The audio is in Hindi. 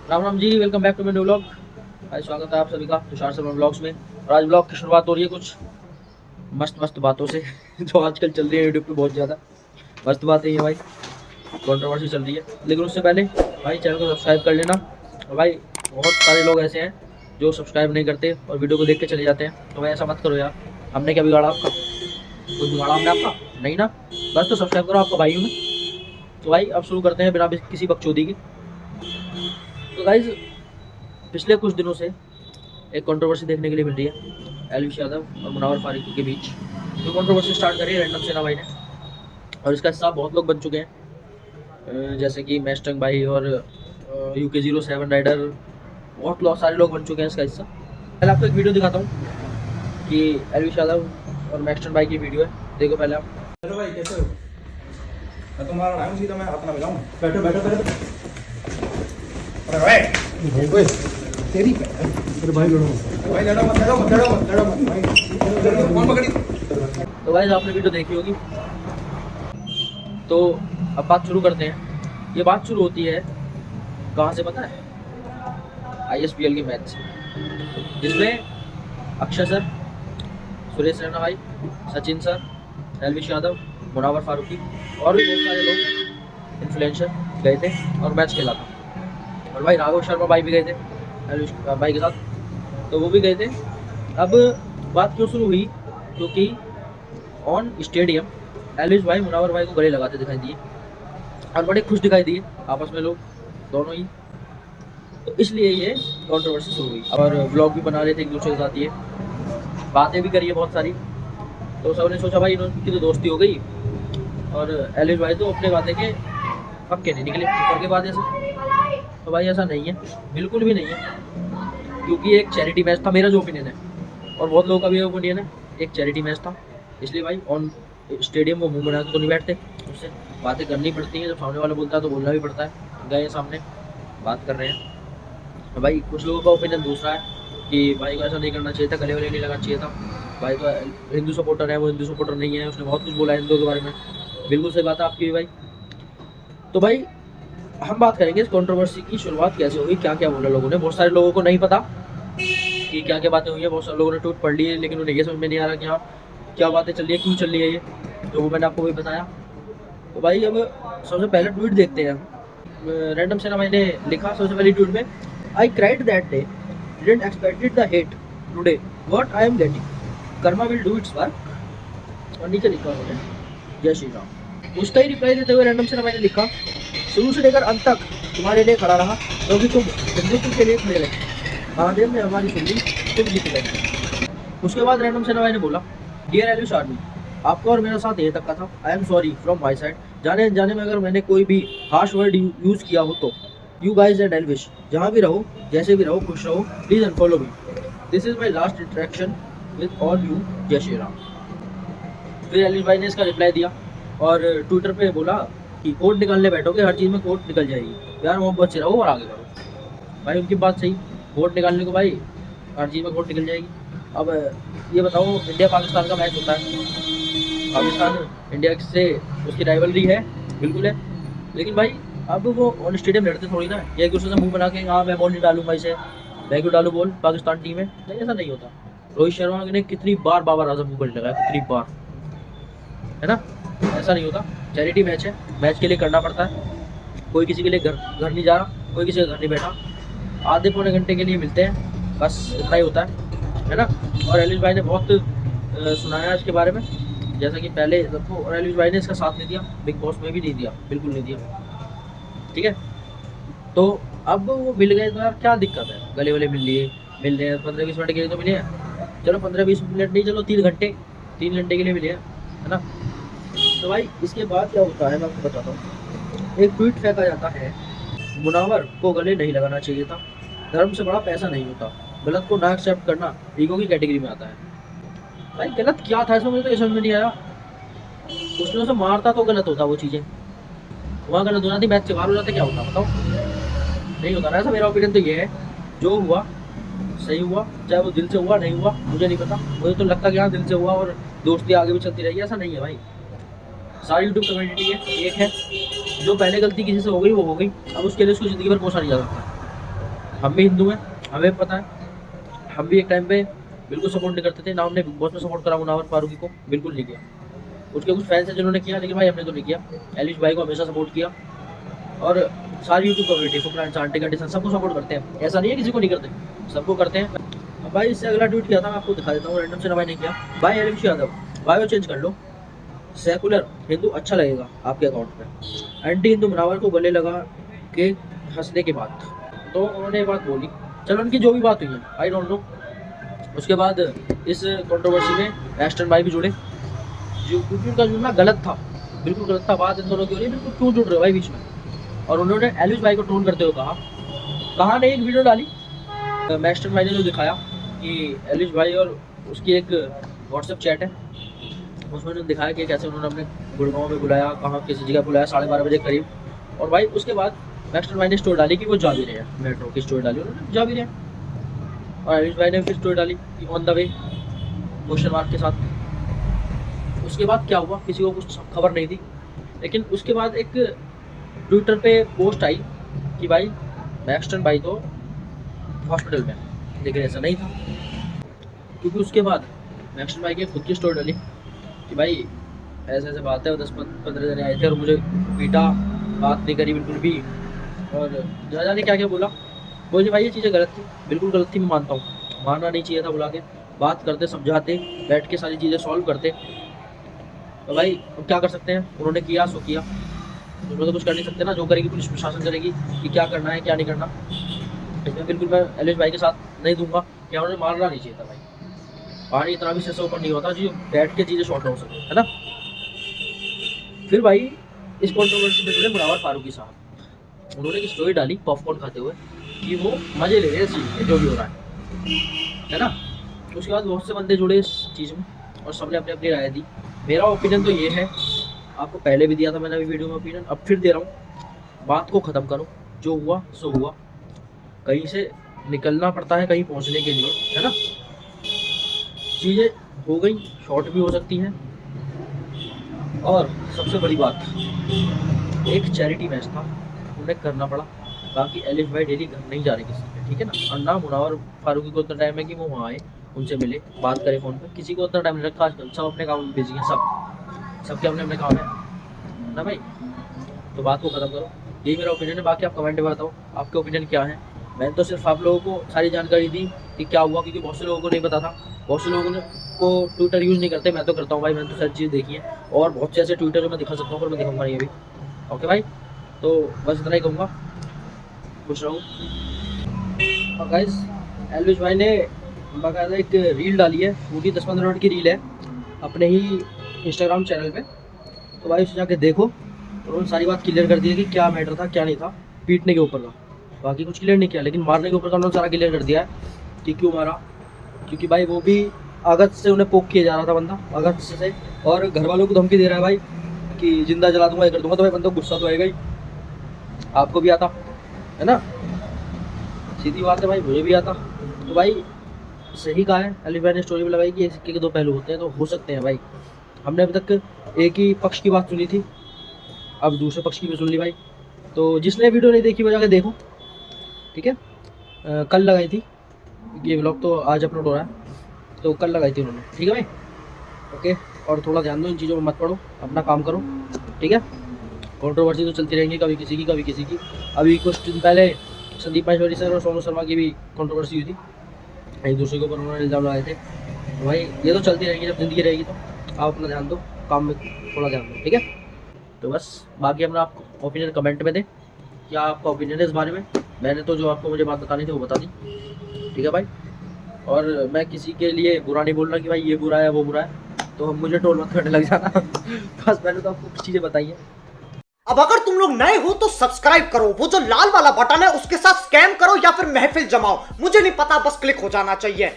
Ram Ram ji, welcome back to my new vlog. आज स्वागत है आप सभी का तुषार शर्मा व्लॉग्स में। और आज व्लॉग की शुरुआत हो रही है कुछ मस्त मस्त बातों से जो आजकल चल रही है यूट्यूब पे। बहुत ज़्यादा मस्त बातें हैं भाई, कंट्रोवर्सी चल रही है। लेकिन उससे पहले भाई चैनल को सब्सक्राइब कर लेना। और भाई बहुत सारे लोग ऐसे हैं जो सब्सक्राइब नहीं करते और वीडियो को देख के चले जाते हैं। तो भाई ऐसा मत करो यार, हमने क्या बिगाड़ा आपका? कुछ बिगाड़ा हमने आपका? नहीं ना। बस तो सब्सक्राइब करो, आपका भाई हूँ मैं। तो भाई अब शुरू करते हैं बिना किसी बकचोदी के। तो गाइज पिछले कुछ दिनों से एक कंट्रोवर्सी देखने के लिए मिल रही है एलविश यादव और मुनावर फारूकी के बीच। जो कंट्रोवर्सी स्टार्ट करी है रैंडम सेना भाई ने, और इसका हिस्सा बहुत लोग बन चुके हैं, जैसे कि मैस्टंग भाई और UK07 राइडर। बहुत लोग सारे लोग बन चुके हैं इसका हिस्सा। पहले आपको एक वीडियो दिखाता हूँ कि एलविश यादव और मैस्टंग भाई की वीडियो है, देखो पहले आप। हेलो भाई, कैसे हो? मैं तुम्हारा नाम सीधा मैं हाथ ना मिलाऊं। बैठो बैठो बैठो। अरे भाई तेरी अरे भाई लड़ो भाई, लड़ो मत लड़ो मत लड़ो मत लड़ो मत भाई, कौन पकड़ी? तो भाई आपने वीडियो देखी होगी, तो अब बात शुरू करते हैं। ये बात शुरू होती है कहाँ से पता है? ISPL के मैच से, जिसमें अक्षय सर, सुरेश रैना भाई, सचिन सर, एलविश यादव, मुनावर फारूकी और भी बहुत सारे लोग इन्फ्लुएंसर गए थे और मैच खेला था। और भाई राघव शर्मा भाई भी गए थे एलविश भाई के साथ, तो वो भी गए थे। अब बात क्यों शुरू हुई? क्योंकि ऑन स्टेडियम एलविश भाई मुनावर भाई को गले लगाते दिखाई दिए और बड़े खुश दिखाई दिए आपस में लोग दोनों ही। तो इसलिए ये कंट्रोवर्सी शुरू हुई और व्लॉग भी बना रहे थे एक दूसरे के साथ, ये बातें भी करी है बहुत सारी। तो सबने सोचा भाई इनकी तो दोस्ती हो गई और एलविश भाई तो अपने बातें के पक्के नहीं निकले ऊपर के बाद ऐसे। तो भाई ऐसा नहीं है, बिल्कुल भी नहीं है, क्योंकि एक चैरिटी मैच था। मेरा जो ओपिनियन है और बहुत लोगों का भी ओपिनियन है, एक चैरिटी मैच था। इसलिए भाई ऑन स्टेडियम को मुंह बना के तो नहीं बैठते, उससे बातें करनी पड़ती हैं। जब सामने वाला बोलता है तो बोलना भी पड़ता है। गए सामने बात कर रहे हैं, तो भाई कुछ लोगों का ओपिनियन दूसरा है कि भाई को ऐसा नहीं करना चाहिए था, गले वले नहीं लगाना चाहिए था। भाई तो हिंदू सपोर्टर है, वो हिंदू सपोर्टर नहीं है, उसने बहुत कुछ बोला है हिंदुओं के बारे में। बिल्कुल सही बात है आपकी भी भाई। तो भाई हम बात करेंगे इस कंट्रोवर्सी की शुरुआत कैसे हुई, क्या क्या बोला लोगों ने। बहुत सारे लोगों को नहीं पता कि क्या क्या बातें हुई है। बहुत सारे लोगों ने ट्वीट पढ़ लिए, लेकिन उन्हें ये समझ में नहीं आ रहा कि हाँ क्या बातें चल रही है, क्यों चल रही है ये, जो वो मैंने आपको भी बताया। तो भाई अब सबसे पहले ट्वीट देखते हैं। रैंडम सेना भाई ने लिखा सबसे पहली ट्वीट में, I cried that day, didn't expected the hate today, what I am getting, Karma will do it's work. और नीचे लिखा उन्होंने जय श्री राम। उसका ही रिप्लाई देते हुए रैंडम सेना भाई ने लिखा, शुरू से लेकर अंत तक तुम्हारे लिए खड़ा रहा, क्योंकि तुम हिंदुत्व के लिए खड़े रहे, महादेव ने हमारी सुनी, तुम जीत गए। उसके बाद रैंडम सेना भाई ने बोला, डियर एलविश आर्मी, आपका और मेरा साथ यहीं तक का था। I am sorry from my side, जाने अनजाने में अगर मैंने कोई भी हार्श वर्ड यूज किया हो तो। यू गाइज एंड एलविश, जहाँ भी रहो, जैसे भी रहो, खुश रहो, please unfollow me. This is my last interaction with all you, जय श्री राम। फिर एलविश भाई ने इसका रिप्लाई दिया और ट्विटर पे बोला कि कोर्ट निकालने बैठोगे, हर चीज़ में कोर्ट निकल जाएगी, प्यार मोहब्बत से रहो और आगे बढ़ो। भाई उनकी बात सही, कोर्ट निकालने को भाई हर चीज़ में कोर्ट निकल जाएगी। अब ये बताओ, इंडिया पाकिस्तान का मैच होता है, पाकिस्तान इंडिया से उसकी राइवलरी है, बिल्कुल है, लेकिन भाई अब वो ऑन स्टेडियम लड़ते थोड़ी ना, एक दूसरे से मुंह बना के हाँ मैं बॉल नहीं डालूंगा इसे, मैं क्यों डालूँ बॉल, पाकिस्तान टीम है। नहीं, ऐसा नहीं होता। रोहित शर्मा ने कितनी बार बाबर आजम को लगाया, कितनी बार, है ना। ऐसा नहीं होता। चैरिटी मैच है, मैच के लिए करना पड़ता है। कोई किसी के लिए घर नहीं जा रहा, कोई किसी का घर नहीं बैठा, आधे पौने घंटे के लिए मिलते हैं, बस इतना ही होता है ना। और एलविश भाई ने बहुत सुनाया इसके बारे में, जैसा कि पहले सबको। और एलविश भाई ने इसका साथ नहीं दिया, बिग बॉस में भी नहीं दिया, बिल्कुल नहीं दिया, ठीक है। तो अब वो मिल गए तो यार क्या दिक्कत है, गले वले मिल रहे हैं, 15-20 मिनट के लिए तो मिले हैं। चलो 15-20 मिनट नहीं, चलो 3 घंटे के लिए मिले हैं, है ना। तो भाई इसके बाद क्या होता है मैं आपको बताता हूँ। एक ट्वीट फेंका जाता है, मुनावर को गले नहीं लगाना चाहिए था, धर्म से बड़ा पैसा नहीं होता, गलत को ना एक्सेप्ट करना ईगो की कैटेगरी में आता है। भाई गलत क्या था इसमें, मुझे तो ये समझ में नहीं आया। उसने उसे मारता तो गलत होता, वो चीज़ें वहाँ गलत होना थी, मैच से बाहर हो जाते क्या होता बताओ? नहीं होता ना। ऐसा मेरा ओपिनियन तो ये है, जो हुआ सही हुआ, चाहे वो दिल से हुआ नहीं हुआ मुझे नहीं पता, मुझे तो लगता कि हाँ दिल से हुआ और दोस्ती आगे भी चलती रहेगी। ऐसा नहीं है भाई, सारी यूट्यूब कम्युनिटी है, एक है, जो पहले गलती किसी से हो गई वो हो गई, अब उसके लिए उसको ज़िंदगी भर कोसा नहीं जा सकता। हम भी हिंदू हैं, हमें पता है। हम भी एक टाइम पे बिल्कुल सपोर्ट नहीं करते थे ना, हमने बिग बॉस में सपोर्ट करा मुनावर फारूकी को, बिल्कुल नहीं किया। उसके कुछ फैंस हैं जिन्होंने किया, लेकिन भाई हमने तो नहीं किया। एलिश भाई को हमेशा सपोर्ट किया, और सारी यूट्यूब कम्युनिटी फुकरान आंटी कंडीशन सबको सपोर्ट करते हैं, ऐसा नहीं है किसी को नहीं करते, सबको करते हैं। अब भाई इससे अगला ट्वीट किया था, मैं आपको दिखा देता हूँ, रैंडम से ना भाई नहीं किया। भाई एलिश यादव बायो चेंज कर लो, सेकुलर हिंदू अच्छा लगेगा आपके अकाउंट पे। एंटी हिंदू मुनावर को गले लगा के हंसने के बाद तो उन्होंने ये बात बोली। चलो उनकी जो भी बात हुई है, आई डोंट नो। उसके बाद इस कंट्रोवर्सी में वेस्टर्न भाई भी जुड़े, जो क्योंकि उनका जुड़ना गलत था, बिल्कुल गलत था। बात इन दोनों की हो रही है, बिल्कुल क्यों जुड़ रहे हो भाई बीच में। और उन्होंने एलिश भाई को ट्रोल करते हुए कहा ने एक वीडियो डाली वेस्टर्न भाई ने, जो दिखाया कि एलिश भाई और उसकी एक व्हाट्सएप चैट है, उसमें उन्होंने दिखाया कि कैसे उन्होंने अपने गुड़गांव में बुलाया, कहाँ किसी जगह बुलाया 12:30 बजे करीब। और भाई उसके बाद वेस्टर्न भाई ने स्टोरी डाली कि वो जा भी रहे हैं, मेट्रो की स्टोरी डाली उन्होंने, जा भी रहे हैं। और एलिश भाई ने फिर स्टोरी डाली कि on the way question mark के साथ। उसके बाद क्या हुआ किसी को कुछ खबर नहीं थी, लेकिन उसके बाद एक ट्विटर पे पोस्ट आई कि भाई वेस्टर्न भाई तो हॉस्पिटल में, लेकिन ऐसा नहीं था। क्योंकि उसके बाद वेस्टर्न भाई की खुद की स्टोरी डाली कि भाई ऐसे ऐसे बात है, 10-15 जने आए थे और मुझे पीटा, बात नहीं करी बिल्कुल भी, और जाने क्या क्या बोला। बोले भाई ये चीज़ें गलत थी, बिल्कुल गलत थी, मैं मानता हूँ, मानना नहीं चाहिए था। बुला के बात करते, समझाते, बैठ के सारी चीज़ें सॉल्व करते। तो भाई अब क्या कर सकते हैं, उन्होंने किया सो किया, उन्होंने तो कुछ कर नहीं सकते ना। जो करेगी पुलिस प्रशासन करेगी कि क्या करना है क्या नहीं करना। इसमें बिल्कुल मैं एलिश भाई के साथ नहीं दूंगा कि उन्होंने मारना नहीं चाहिए था। भाई पानी इतना भी से ऊपर नहीं होता जो बैठ के चीज़ें शॉर्ट हो सके, है ना। फिर भाई इस कंट्रोवर्सी में जुड़े मुनावर फारूकी साहब, उन्होंने एक स्टोरी डाली पॉपकॉर्न खाते हुए कि वो मजे ले रहे हैं इस चीज़ में जो भी हो रहा है ना। उसके बाद बहुत से बंदे जुड़े इस चीज़ में और सबने अपनी अपनी राय दी। मेरा ओपिनियन तो ये है, आपको पहले भी दिया था मैंने अभी वीडियो में ओपिनियन, अब फिर दे रहा हूँ। बात को ख़त्म करो, जो हुआ सो हुआ। कहीं से निकलना पड़ता है कहीं पहुँचने के लिए, है ना। चीज़ें हो गई, शॉर्ट भी हो सकती हैं। और सबसे बड़ी बात, एक चैरिटी मैच था, उन्हें करना पड़ा। बाकी एलिश भाई डेली घर नहीं जा रहे किसी पे, ठीक है ना। और ना मुनावर फारूकी को उतना टाइम है कि वो वहाँ आए, उनसे मिले, बात करें फ़ोन पे। किसी को उतना टाइम नहीं रखा आजकल, सब अपने काम में बिजी हैं, सबके अपने अपने काम है ना भाई। तो बात को ख़त्म करो, यही मेरा ओपिनियन है। बाकी आप कमेंट में बताओ आपके ओपिनियन क्या है। मैंने तो सिर्फ आप लोगों को सारी जानकारी दी कि क्या हुआ, क्योंकि बहुत से लोगों को नहीं पता था। बहुत से लोगों को ट्विटर यूज़ नहीं करते, मैं तो करता हूँ भाई, मैंने तो सारी चीज़ देखी है। और बहुत से ऐसे ट्विटर जो मैं दिखा सकता हूँ, पर मैं दिखाऊंगा नहीं अभी। ओके भाई, तो बस इतना ही कहूँगा, खुश रहूँ। और गाइस एलिश भाई ने बाकायदा एक रील डाली है, वो भी 10-15 मिनट की रील है, अपने ही इंस्टाग्राम चैनल पे। तो भाई उसे जाके देखो। उन्होंने सारी बात क्लियर कर दी है कि क्या मैटर था क्या नहीं था, पीटने के ऊपर का। बाकी कुछ क्लियर नहीं किया, लेकिन मारने के ऊपर का उन्होंने सारा क्लियर कर दिया है कि क्यों मारा। क्योंकि भाई वो भी अगस्त से उन्हें पोक किया जा रहा था बंदा, अगस्त से, और घर वालों को धमकी दे रहा है भाई कि जिंदा जला दूंगा, ये कर दूंगा। तो भाई बंदा गुस्सा तो आएगा ही, आपको भी आता है ना, सीधी बात है भाई, मुझे भी आता। तो भाई सही कहा है एलिश भाई ने स्टोरी में लगाई कि सिक्के के दो पहलू होते हैं, तो हो सकते हैं भाई। हमने अभी तक एक ही पक्ष की बात सुनी थी, अब दूसरे पक्ष की भी सुन ली भाई। तो जिसने वीडियो नहीं देखी वो जाके देखो, ठीक है। कल लगाई थी ये व्लॉग, तो आज अपलोड हो रहा है, तो कल लगाई थी उन्होंने, ठीक है भाई। ओके, और थोड़ा ध्यान दो इन चीज़ों में, मत पढ़ो, अपना काम करो, ठीक है। कंट्रोवर्सी तो चलती रहेंगी, कभी किसी की कभी किसी की। अभी कुछ दिन पहले संदीप माहेश्वरी सर और सोनू शर्मा की भी कंट्रोवर्सी हुई थी, एक दूसरे के ऊपर उन्होंने इल्ज़ाम लगाए थे। तो भाई ये तो चलती रहेगी, जब ज़िंदगी रहेगी तो आप अपना ध्यान दो, काम में थोड़ा ध्यान दो, ठीक है। तो बस बाकी अपना आपको ओपिनियन कमेंट में दें, क्या आपका ओपिनियन है इस बारे में। मैंने तो जो आपको मुझे बात बतानी थी वो बता दी, ठीक है भाई। और मैं किसी के लिए बुरा नहीं बोल रहा कि भाई ये बुरा है वो बुरा है, तो हम मुझे टोल मत करने लग जाना। बस मैंने तो आपको कुछ चीज़ें बताई हैं। अब अगर तुम लोग नए हो तो सब्सक्राइब करो, वो जो लाल वाला बटन है उसके साथ स्कैम करो या फिर महफिल जमाओ, मुझे नहीं पता, बस क्लिक हो जाना चाहिए।